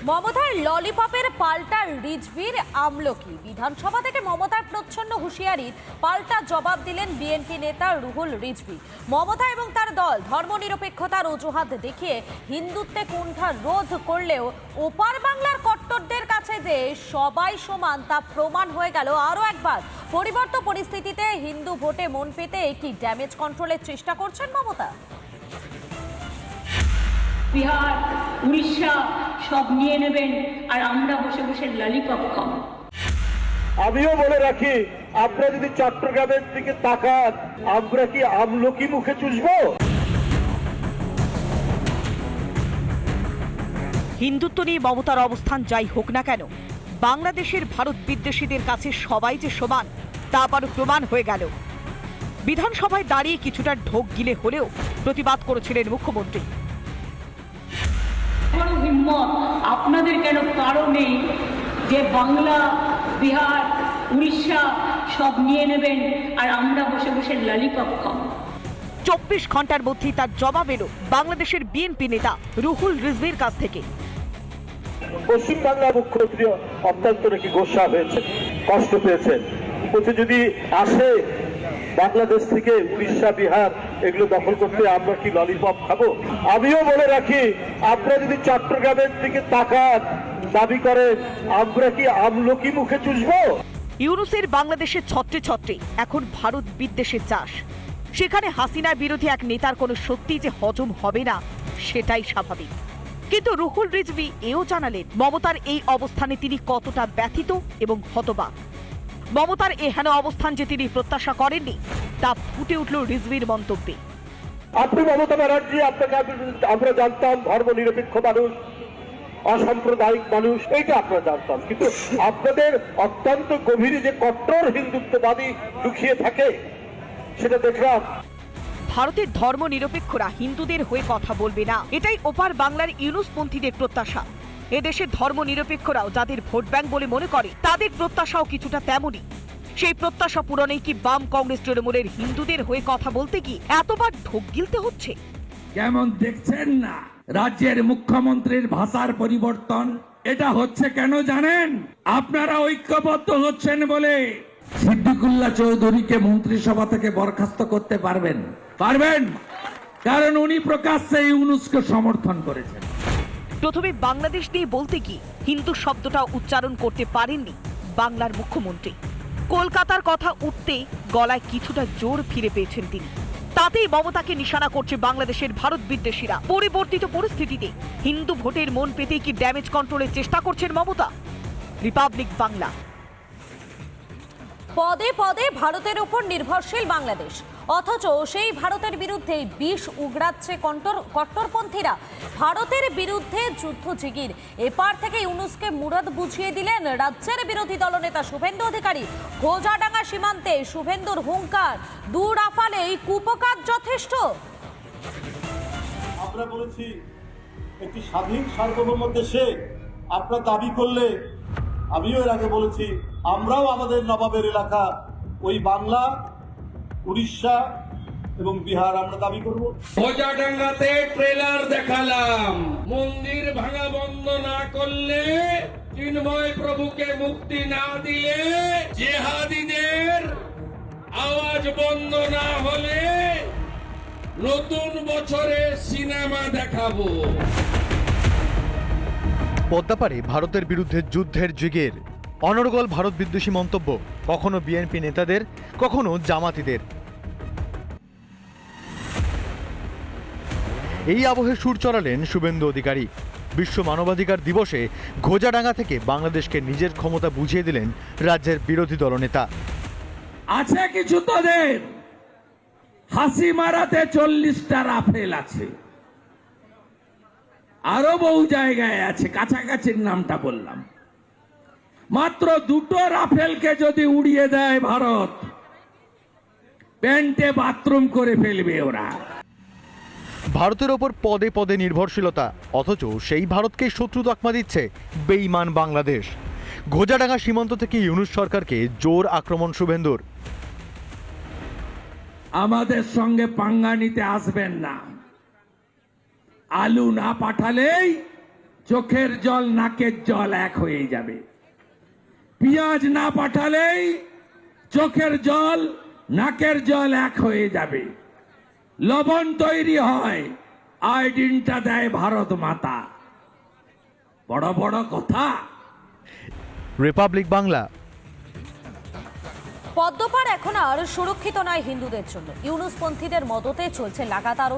মমতার ললিপপের পাল্টা রিজভির আমলকি। বিধানসভা থেকে মমতার প্রচ্ছন্ন হুঁশিয়ারির পাল্টা জবাব দিলেন বিএনপি নেতা রুহুল রিজভি। মমতা এবং তার দল ধর্মনিরপেক্ষতার অজুহাত দেখিয়ে হিন্দুত্বে কুণ্ঠা রোধ করলেও ওপার বাংলার কট্টরদের কাছে যে সবাই সমান তা প্রমাণ হয়ে গেল আরও একবার। পরিবর্তিত পরিস্থিতিতে হিন্দু ভোটে মন পেতে একটি ড্যামেজ কন্ট্রোলের চেষ্টা করছেন মমতা। বিহার, উড়িষ্যা সব নিয়ে নেবেন আর আমরা বসে বসে ললিপপ খাবো। আমিও বলে রাখি, আপনারা যদি চট্টগ্রামের দিকে তাকান, আমরা কি আমলকি মুখে চুষবো? হিন্দুত্ব নিয়ে মমতার অবস্থান যাই হোক না কেন, বাংলাদেশের ভারত বিদ্বেষীদের কাছে সবাই যে সমান তা আবারও প্রমাণ হয়ে গেল। বিধানসভায় দাঁড়িয়ে কিছুটা ঢোক গিলে হলেও প্রতিবাদ করেছিলেন মুখ্যমন্ত্রী। হিম্মত আপনাদের কেন কারো নেই যে বাংলা, বিহার, উড়িষ্যা সব নিয়ে নেবেন আর আমরা বসে বসে ললিপপ খাবো। 24 ঘন্টার মধ্যেই তার জবাব এলো বাংলাদেশের বিএনপি নেতা রুহুল রিজভির কাছ থেকে। পশ্চিমবাংলার মুখ্যমন্ত্রী অত্যন্ত নাকি গোসা হয়েছে, কষ্ট পেয়েছেন। বলছে যদি আসে বাংলাদেশ থেকে উড়িষ্যা, বিহার এগুলো দখল করতে আমরা কি ললিপপ খাবো? আমিও বলে রাখি, আপনারা যদি চট্টগ্রামের দিকে তাকান, দাবি করেন আমরা কি আমলকি মুখে চুষবো? ইউনুসের বাংলাদেশের ছত্রে ছত্রে এখন ভারত বিদ্বেষের চাষ। সেখানে হাসিনার বিরোধী এক নেতার কোনো সত্যি যে হজম হবে না সেটাই স্বাভাবিক। কিন্তু রুহুল রিজভি এও জানালেন মমতার এই অবস্থানে তিনি কতটা ব্যথিত এবং হতবাক। মমতার এহেন অবস্থান যে তিনি প্রত্যাশা করেননি তা ফুটে উঠল রিজভির মন্তব্যে। আপনি মমতা ব্যানার্জি, আপনাকে আমরা জানতাম ধর্মনিরপেক্ষ মানুষ, অসাম্প্রদায়িক মানুষ, এইটা আপনারা জানতাম, কিন্তু আপনাদের অত্যন্ত গভীরে যে কট্টর হিন্দুত্ববাদী লুকিয়ে থাকে সেটা দেখলাম। ভারতের ধর্মনিরপেক্ষরা হিন্দুদের হয়ে কথা বলবে না, এটাই ওপার বাংলার ইউনুসপন্থীদের প্রত্যাশা। এদেশের ধর্মনিরপেক্ষরাও যাদের ভোট ব্যাংক বলে মনে করে তাদের প্রত্যাশাও কিছুটা তেমনই। সেই প্রত্যাশা পূরণেই কি বাম, কংগ্রেস, তৃণমূলের হিন্দুদের হয়ে কথা বলতে কি এতবার ঢোক গিলতে হচ্ছে? কেমন দেখছেন না রাজ্যের মুখ্যমন্ত্রীর ভাষার পরিবর্তন? এটা হচ্ছে কেন জানেন? আপনারা ঐক্যবদ্ধ হচ্ছেন বলে। সিদ্দিকুল্লাহ চৌধুরীকে মন্ত্রিসভা থেকে বরখাস্ত করতে পারবেন? কারণ উনি প্রকাশ্যে ইউনুসকে সমর্থন করেছেন। প্রথমে বাংলাদেশ নিয়ে বলতে গিয়ে হিন্দু শব্দটা উচ্চারণ করতে পারেননি বাংলার মুখ্যমন্ত্রী। কলকাতার কথা উঠতে গলায় কিছুটা জোর ফিরে পেয়েছেন তিনি। তাতেই মমতাকে নিশানা করছে বাংলাদেশের ভারত বিদ্বেষীরা। পরিবর্তিত পরিস্থিতিতে হিন্দু ভোটের মন পেতেই কি ড্যামেজ কন্ট্রোলের চেষ্টা করছেন মমতা? রিপাবলিক বাংলা। পদে পদে ভারতের উপর নির্ভরশীল বাংলাদেশ, অথচ সেই ভারতের বিরুদ্ধে বিষ উগড়াচ্ছে কট্টরপন্থীরা। ভারতের বিরুদ্ধে যুদ্ধ জিগির। এপার থেকে ইউনুসকে মুরাদ বুঝিয়ে দিলেন রাজ্যের বিরোধী দলনেতা শুভেন্দু অধিকারী। গোজাডাঙ্গা সীমান্তে শুভেন্দুর হুঙ্কার, দু রাফালেই কুপকাজ যথেষ্ট। আমরা বলেছি একটি স্বাধীন সার্বভৌম দেশে আপনারা দাবি করলে, আমিও এর আগে বলেছি, আমরাও আমাদের নবাবের এলাকা ওই বাংলা, উড়িষ্যা এবং বিহার আমরা দাবি করব। গোজাডাঙ্গাতে ট্রেলার দেখালাম, মন্দির ভাঙা বন্ধ না করলে, চিন্ময় প্রভুকে মুক্তি না দিলে, জেহাদীদের আওয়াজ বন্ধ না হলে নতুন বছরে সিনেমা দেখাবো। পদ্মাপাড়ে ভারতের বিরুদ্ধে যুদ্ধের জিগের। অনর্গল ভারত বিদ্বেষী মন্তব্য, কখনো বিএনপি নেতাদের, কখনো জামাতিদের। এই আবহে সুর চড়ালেন শুভেন্দু অধিকারী। বিশ্ব মানবাধিকার দিবসে গোজাডাঙ্গা থেকে বাংলাদেশকে নিজের ক্ষমতা বুঝিয়ে দিলেন রাজ্যের বিরোধী দলনেতা। আছে কিছু তোদের হাসি মারাতে 40টা রাফেল আছে, আরো বহু জায়গায় আছে, কাছাকাছির নামটা বললাম। মাত্র 2টো রাফেলকে যদি উড়িয়ে দেয় ভারত, প্যান্টে বাথরুম করে ফেলবে ওরা। ভারতের ওপর পদে পদে নির্ভরশীলতা, অথচ সেই ভারতকে শত্রু তকমা দিচ্ছে বেঈমান বাংলাদেশ। গোজাডাঙ্গা সীমান্ত থেকে ইউনুস সরকারকে জোর আক্রমণ শুভেন্দুর। আমাদের সঙ্গে পাঙ্গা নিতে আসবেন না, আলু না পাঠালেই চোখের জল নাকের জল এক হয়ে যাবে। পেঁয়াজ না পাঠালেই চোখের জল নাকের জল এক হয়ে যাবে। লবণ তৈরি হয়, আয়োডিনটা দেয় ভারত মাতা। বড় বড় কথা। রিপাবলিক বাংলা। পদ্মপার এখন আর সুরক্ষিত নয় হিন্দুদের জন্য। ইউনুসপন্থীদের মদতে চলছে লাগাতার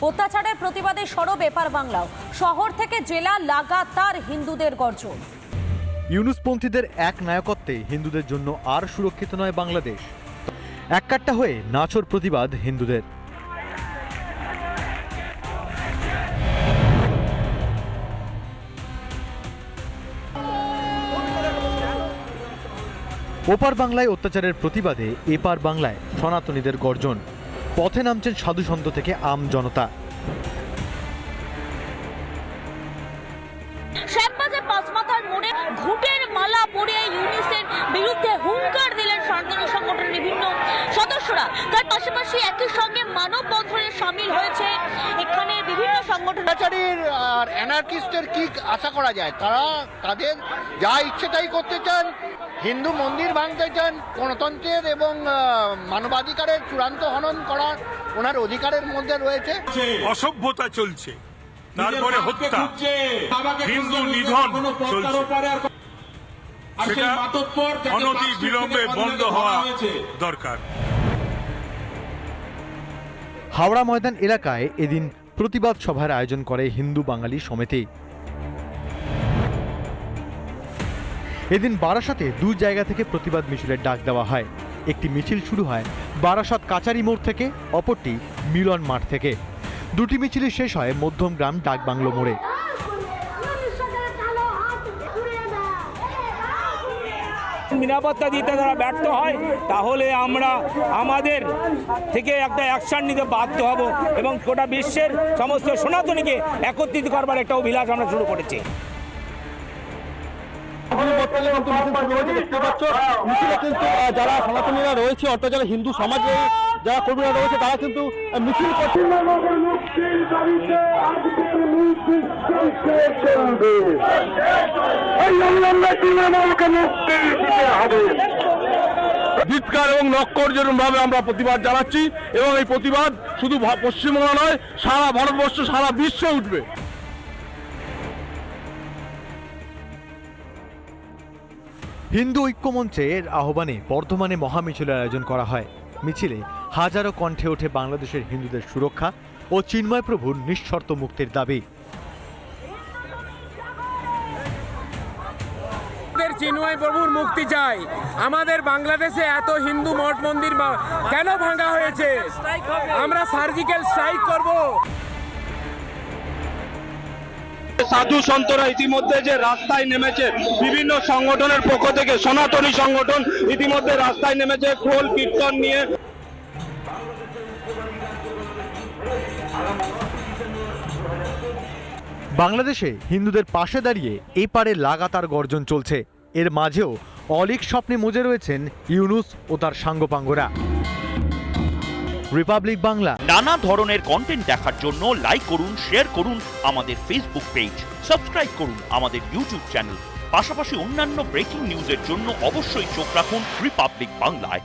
অত্যাচারের প্রতিবাদে সরব এপার বাংলাও। শহর থেকে জেলা লাগাতার হিন্দুদের গর্জন। ইউনুসপন্থীদের এক নায়কত্বে হিন্দুদের জন্য আর সুরক্ষিত নয় বাংলাদেশ। এককাট্টা হয়ে নাছোড় প্রতিবাদ হিন্দুদের। ওপার বাংলায় অত্যাচারের প্রতিবাদে এপার বাংলায় সনাতনীদের গর্জন। পথে নামছেন সাধু সন্ত থেকে আম জনতা। শ্যামবাজার পাঁচমাথার মোড়ে ঘুটের মালা পরিয়ে ইউনিসের বিরুদ্ধে হুঙ্কার দিলেন সনাতনী সংগঠনের বিভিন্ন সদস্যরা। তার পাশাপাশি একই সঙ্গে মানববন্ধনে সামিল হয়েছে এখানে বিভিন্ন সংগঠন। আর অ্যানার্কিস্টের কি আশা করা যায়? তারা তাদের যা ইচ্ছে তাই করতে চান, হিন্দু মন্দির ভাঙতে চান, গণতন্ত্রের এবং মানবাধিকারের চূড়ান্ত হনন করার ওনার অধিকারের মধ্যে রয়েছে। অসভ্যতা চলছে, তারপরে হত্যা, হিন্দু নিধন চলছে, সেটা অনতি বিলম্বে বন্ধ হওয়া দরকার। হাওড়া ময়দান এলাকায় এদিন প্রতিবাদ সভার আয়োজন করে হিন্দু বাঙালি সমিতি। এদিন বারাসাতে দুই জায়গা থেকে প্রতিবাদ মিছিলের ডাক দেওয়া হয়। একটি মিছিল শুরু হয় বারাসাত কাচারি মোড় থেকে, অপরটি মিলন মাঠ থেকে। দুটি মিছিল শেষ হয় মধ্যমগ্রাম ডাকবাংলো মোড়ে। নিরাপত্তা দিতে তারা ব্যর্থ হয়, তাহলে আমরা আমাদের থেকে একটা অ্যাকশন নিতে বাধ্য হব এবং গোটা বিশ্বের সমস্ত সনাতনীকে একত্রিত করবার একটা অভিলাষ আমরা শুরু করেছি। যারা সনাতনীরা রয়েছে, অর্থাৎ যারা হিন্দু সমাজে যারা কর্মীরা রয়েছে, তারা কিন্তু মিছিল করছে। ধিক্কার এবং নক্করজনক ভাবে আমরা প্রতিবাদ জানাচ্ছি এবং এই প্রতিবাদ শুধু পশ্চিমবঙ্গ নয়, সারা ভারতবর্ষ, সারা বিশ্বে উঠবে। হিন্দু ঐক্যমঞ্চের আহ্বানে বর্ধমানে মহামিছিলের আয়োজন করা হয়। মিছিলে হাজারো কণ্ঠে ওঠে বাংলাদেশের হিন্দুদের সুরক্ষা ও চিন্ময় প্রভুর নিঃশর্ত মুক্তির দাবি। চিন্ময় প্রভুর মুক্তি চাই। আমাদের বাংলাদেশে এত হিন্দু মঠ মন্দির কেন ভাঙা হয়েছে? আমরা সার্জিক্যাল স্ট্রাইক করব। সাধু সন্তরা ইতিমধ্যে যে রাস্তায় নেমেছে, বিভিন্ন সংগঠনের পক্ষ থেকে সনাতনী সংগঠন ইতিমধ্যে রাস্তায় নেমেছে খোল কীর্তন নিয়ে। বাংলাদেশে হিন্দুদের পাশে দাঁড়িয়ে এপারে লাগাতার গর্জন চলছে। এর মাঝেও অলীক স্বপ্নে মজে রয়েছেন ইউনুস ও তার সাঙ্গপাঙ্গরা। রিপাবলিক বাংলা। নানা ধরনের কন্টেন্ট দেখার জন্য লাইক করুন, শেয়ার করুন আমাদের ফেসবুক পেজ, সাবস্ক্রাইব করুন আমাদের ইউটিউব চ্যানেল। পাশাপাশি অন্যান্য ব্রেকিং নিউজের জন্য অবশ্যই চোখ রাখুন রিপাবলিক বাংলায়।